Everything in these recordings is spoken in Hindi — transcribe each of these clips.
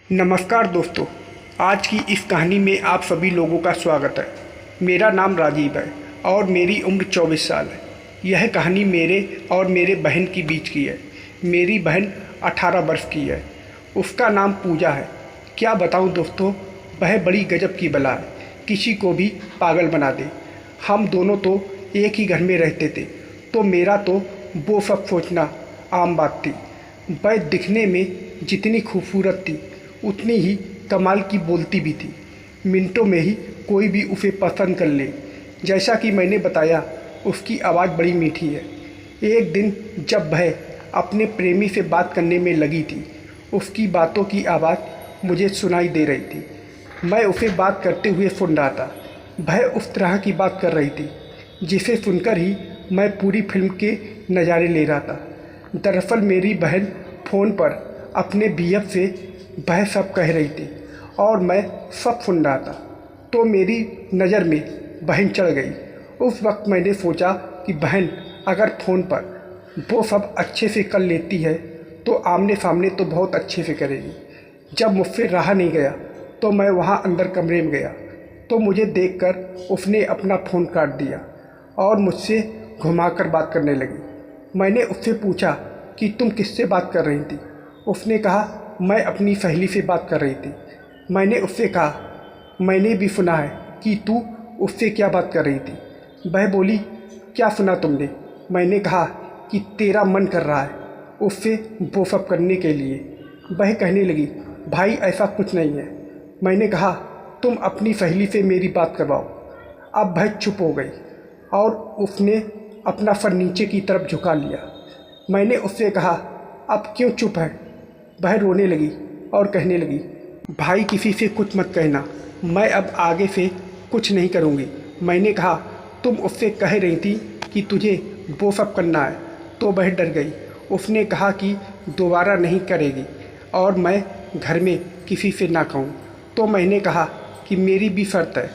नमस्कार दोस्तों, आज की इस कहानी में आप सभी लोगों का स्वागत है। मेरा नाम राजीव है और मेरी उम्र 24 साल है। यह कहानी मेरे और मेरे बहन के बीच की है। मेरी बहन 18 वर्ष की है। उसका नाम पूजा है। क्या बताऊं दोस्तों, वह बड़ी गजब की बला है, किसी को भी पागल बना दे। हम दोनों तो एक ही घर में रहते थे, तो मेरा तो वो सब सोचना आम बात थी। वह दिखने में जितनी खूबसूरत थी उतनी ही कमाल की बोलती भी थी। मिनटों में ही कोई भी उसे पसंद कर ले। जैसा कि मैंने बताया, उसकी आवाज़ बड़ी मीठी है। एक दिन जब वह अपने प्रेमी से बात करने में लगी थी, उसकी बातों की आवाज़ मुझे सुनाई दे रही थी। मैं उसे बात करते हुए सुन रहा था। वह उस तरह की बात कर रही थी जिसे सुनकर ही मैं पूरी फिल्म के नज़ारे ले रहा था। दरअसल मेरी बहन फ़ोन पर अपने बीएफ से वह सब कह रही थी और मैं सब सुन रहा था, तो मेरी नज़र में बहन चढ़ गई। उस वक्त मैंने सोचा कि बहन अगर फ़ोन पर वो सब अच्छे से कर लेती है तो आमने सामने तो बहुत अच्छे से करेगी। जब मुझसे रहा नहीं गया तो मैं वहाँ अंदर कमरे में गया, तो मुझे देखकर उसने अपना फ़ोन काट दिया और मुझसे घुमाकर बात करने लगी। मैंने उससे पूछा कि तुम किससे बात कर रही थी। उसने कहा मैं अपनी सहेली से बात कर रही थी। मैंने उससे कहा मैंने भी सुना है कि तू उससे क्या बात कर रही थी। वह बोली क्या सुना तुमने। मैंने कहा कि तेरा मन कर रहा है उससे वो सब करने के लिए। वह कहने लगी भाई ऐसा कुछ नहीं है। मैंने कहा तुम अपनी सहेली से मेरी बात करवाओ। अब वह चुप हो गई और उसने अपना सर नीचे की तरफ झुका लिया। मैंने उससे कहा अब क्यों चुप है। वह रोने लगी और कहने लगी भाई किसी से कुछ मत कहना, मैं अब आगे से कुछ नहीं करूँगी। मैंने कहा तुम उससे कह रही थी कि तुझे वो सब करना है, तो वह डर गई। उसने कहा कि दोबारा नहीं करेगी और मैं घर में किसी से ना कहूँ। तो मैंने कहा कि मेरी भी शर्त है,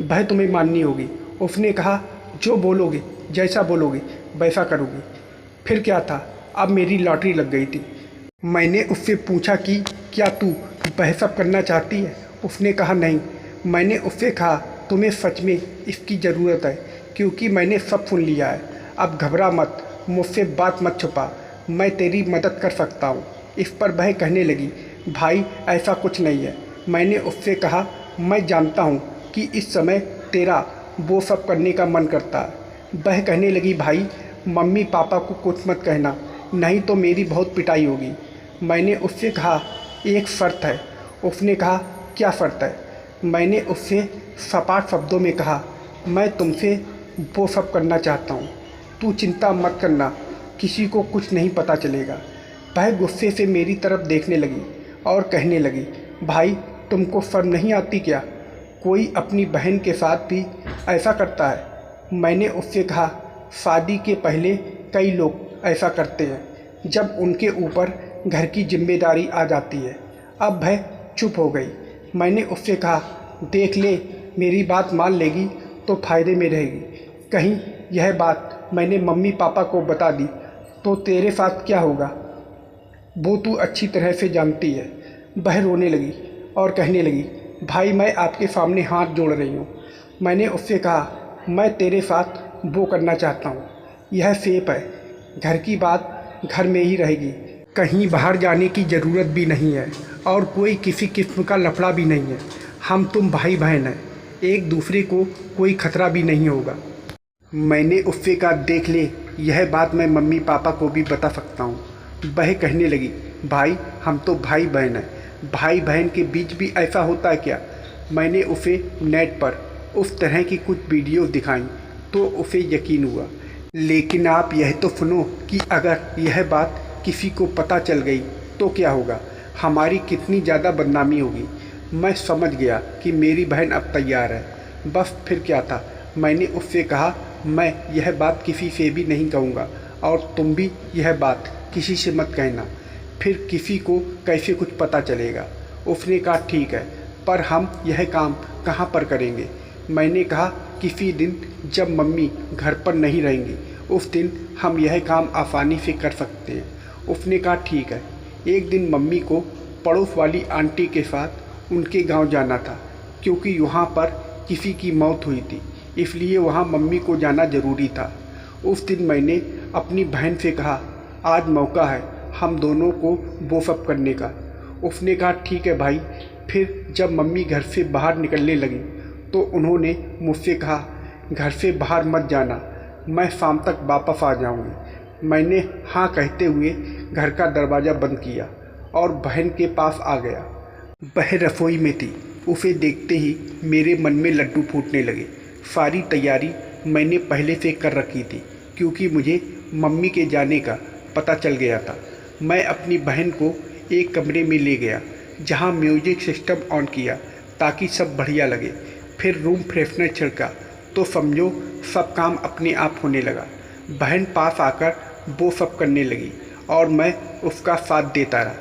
वह तुम्हें माननी होगी। उसने कहा जो बोलोगे, जैसा बोलोगे वैसा करूँगी। फिर क्या था, अब मेरी लॉटरी लग गई थी। मैंने उससे पूछा कि क्या तू वह सब करना चाहती है। उसने कहा नहीं। मैंने उससे कहा तुम्हें सच में इसकी ज़रूरत है, क्योंकि मैंने सब सुन लिया है। अब घबरा मत, मुझसे बात मत छुपा, मैं तेरी मदद कर सकता हूँ। इस पर वह कहने लगी भाई ऐसा कुछ नहीं है। मैंने उससे कहा मैं जानता हूँ कि इस समय तेरा वो सब करने का मन करता है। वह कहने लगी भाई मम्मी पापा को कुछ मत कहना, नहीं तो मेरी बहुत पिटाई होगी। मैंने उससे कहा एक शर्त है। उसने कहा क्या शर्त है। मैंने उससे सपाट शब्दों में कहा मैं तुमसे वो सब करना चाहता हूँ, तू चिंता मत करना, किसी को कुछ नहीं पता चलेगा। वह गुस्से से मेरी तरफ देखने लगी और कहने लगी भाई तुमको शर्म नहीं आती क्या, कोई अपनी बहन के साथ भी ऐसा करता है। मैंने उससे कहा शादी के पहले कई लोग ऐसा करते हैं जब उनके ऊपर घर की जिम्मेदारी आ जाती है। अब वह चुप हो गई। मैंने उससे कहा देख ले, मेरी बात मान लेगी तो फ़ायदे में रहेगी। कहीं यह बात मैंने मम्मी पापा को बता दी तो तेरे साथ क्या होगा, वो तू अच्छी तरह से जानती है। वह रोने लगी और कहने लगी भाई मैं आपके सामने हाथ जोड़ रही हूँ। मैंने उससे कहा मैं तेरे साथ वो करना चाहता हूँ, यह सेफ है, घर की बात घर में ही रहेगी, कहीं बाहर जाने की ज़रूरत भी नहीं है और कोई किसी किस्म का लफड़ा भी नहीं है। हम तुम भाई बहन हैं, एक दूसरे को कोई खतरा भी नहीं होगा। मैंने उससे कहा देख ले, यह बात मैं मम्मी पापा को भी बता सकता हूँ। वह कहने लगी भाई हम तो भाई बहन हैं, भाई बहन के बीच भी ऐसा होता है क्या। मैंने उसे नेट पर उस तरह की कुछ वीडियो दिखाई तो उसे यकीन हुआ। लेकिन आप यह तो सुनो कि अगर यह बात किसी को पता चल गई तो क्या होगा, हमारी कितनी ज़्यादा बदनामी होगी। मैं समझ गया कि मेरी बहन अब तैयार है। बस फिर क्या था, मैंने उससे कहा मैं यह बात किसी से भी नहीं कहूँगा और तुम भी यह बात किसी से मत कहना, फिर किसी को कैसे कुछ पता चलेगा। उसने कहा ठीक है, पर हम यह काम कहाँ पर करेंगे। मैंने कहा किसी दिन जब मम्मी घर पर नहीं रहेंगी उस दिन हम यह काम आसानी से कर सकते हैं। उसने कहा ठीक है। एक दिन मम्मी को पड़ोस वाली आंटी के साथ उनके गांव जाना था, क्योंकि वहाँ पर किसी की मौत हुई थी, इसलिए वहाँ मम्मी को जाना ज़रूरी था। उस दिन मैंने अपनी बहन से कहा, आज मौका है हम दोनों को वो सब करने का। उसने कहा ठीक है भाई। फिर जब मम्मी घर से बाहर निकलने लगी तो उन्होंने मुझसे कहा, घर से बाहर मत जाना, मैं शाम तक वापस आ जाऊंगी। मैंने हाँ कहते हुए घर का दरवाज़ा बंद किया और बहन के पास आ गया। वह रसोई में थी। उसे देखते ही मेरे मन में लड्डू फूटने लगे। सारी तैयारी मैंने पहले से कर रखी थी, क्योंकि मुझे मम्मी के जाने का पता चल गया था। मैं अपनी बहन को एक कमरे में ले गया जहां म्यूजिक सिस्टम ऑन किया ताकि सब बढ़िया लगे। फिर रूम फ्रेशनर छिड़का तो समझो सब काम अपने आप होने लगा। बहन पास आकर वो सब करने लगी और मैं उसका साथ देता रहा।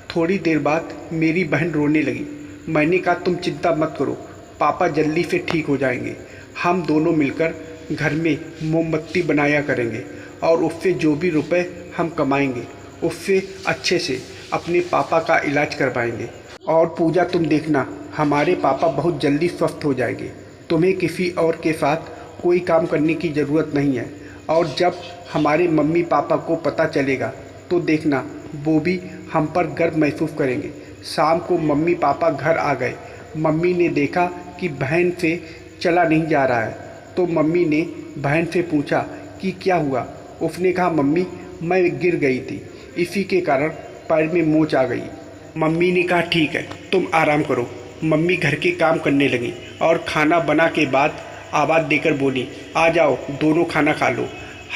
थोड़ी देर बाद मेरी बहन रोने लगी। मैंने कहा तुम चिंता मत करो, पापा जल्दी से ठीक हो जाएंगे। हम दोनों मिलकर घर में मोमबत्ती बनाया करेंगे और उससे जो भी रुपए हम कमाएंगे उससे अच्छे से अपने पापा का इलाज करवाएंगे। और पूजा तुम देखना, हमारे पापा बहुत जल्दी स्वस्थ हो जाएंगे। तुम्हें किसी और के साथ कोई काम करने की ज़रूरत नहीं है। और जब हमारे मम्मी पापा को पता चलेगा तो देखना वो भी हम पर गर्व महसूस करेंगे। शाम को मम्मी पापा घर आ गए। मम्मी ने देखा कि बहन से चला नहीं जा रहा है, तो मम्मी ने बहन से पूछा कि क्या हुआ। उसने कहा मम्मी मैं गिर गई थी, इसी के कारण पैर में मोच आ गई। मम्मी ने कहा ठीक है तुम आराम करो। मम्मी घर के काम करने लगी और खाना बना के बाद आवाज़ देकर बोली, आ जाओ दोनों खाना खा लो।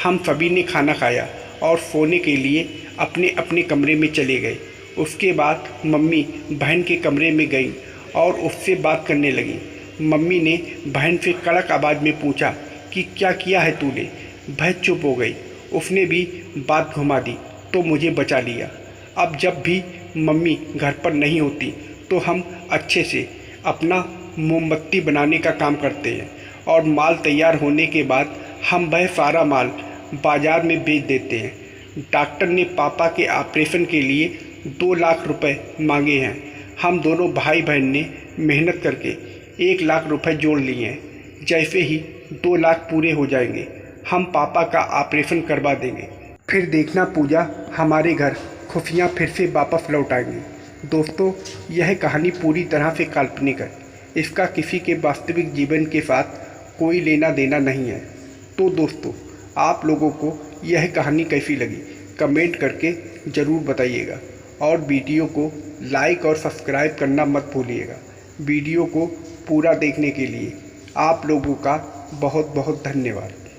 हम सभी ने खाना खाया और सोने के लिए अपने अपने कमरे में चले गए। उसके बाद मम्मी बहन के कमरे में गई और उससे बात करने लगी। मम्मी ने बहन से कड़क आवाज़ में पूछा कि क्या किया है तूने। बहन चुप हो गई। उसने भी बात घुमा दी तो मुझे बचा लिया। अब जब भी मम्मी घर पर नहीं होती तो हम अच्छे से अपना मोमबत्ती बनाने का काम करते हैं और माल तैयार होने के बाद हम वह सारा माल बाज़ार में बेच देते हैं। डॉक्टर ने पापा के ऑपरेशन के लिए 2 लाख रुपए मांगे हैं। हम दोनों भाई बहन ने मेहनत करके 1 लाख रुपए जोड़ लिए हैं। जैसे ही 2 लाख पूरे हो जाएंगे हम पापा का ऑपरेशन करवा देंगे। फिर देखना पूजा, हमारे घर खुशियाँ फिर से वापस लौट आएंगी। दोस्तों, यह कहानी पूरी तरह से काल्पनिक है। इसका किसी के वास्तविक जीवन के साथ कोई लेना देना नहीं है। तो दोस्तों, आप लोगों को यह कहानी कैसी लगी कमेंट करके ज़रूर बताइएगा और वीडियो को लाइक और सब्सक्राइब करना मत भूलिएगा। वीडियो को पूरा देखने के लिए आप लोगों का बहुत बहुत धन्यवाद।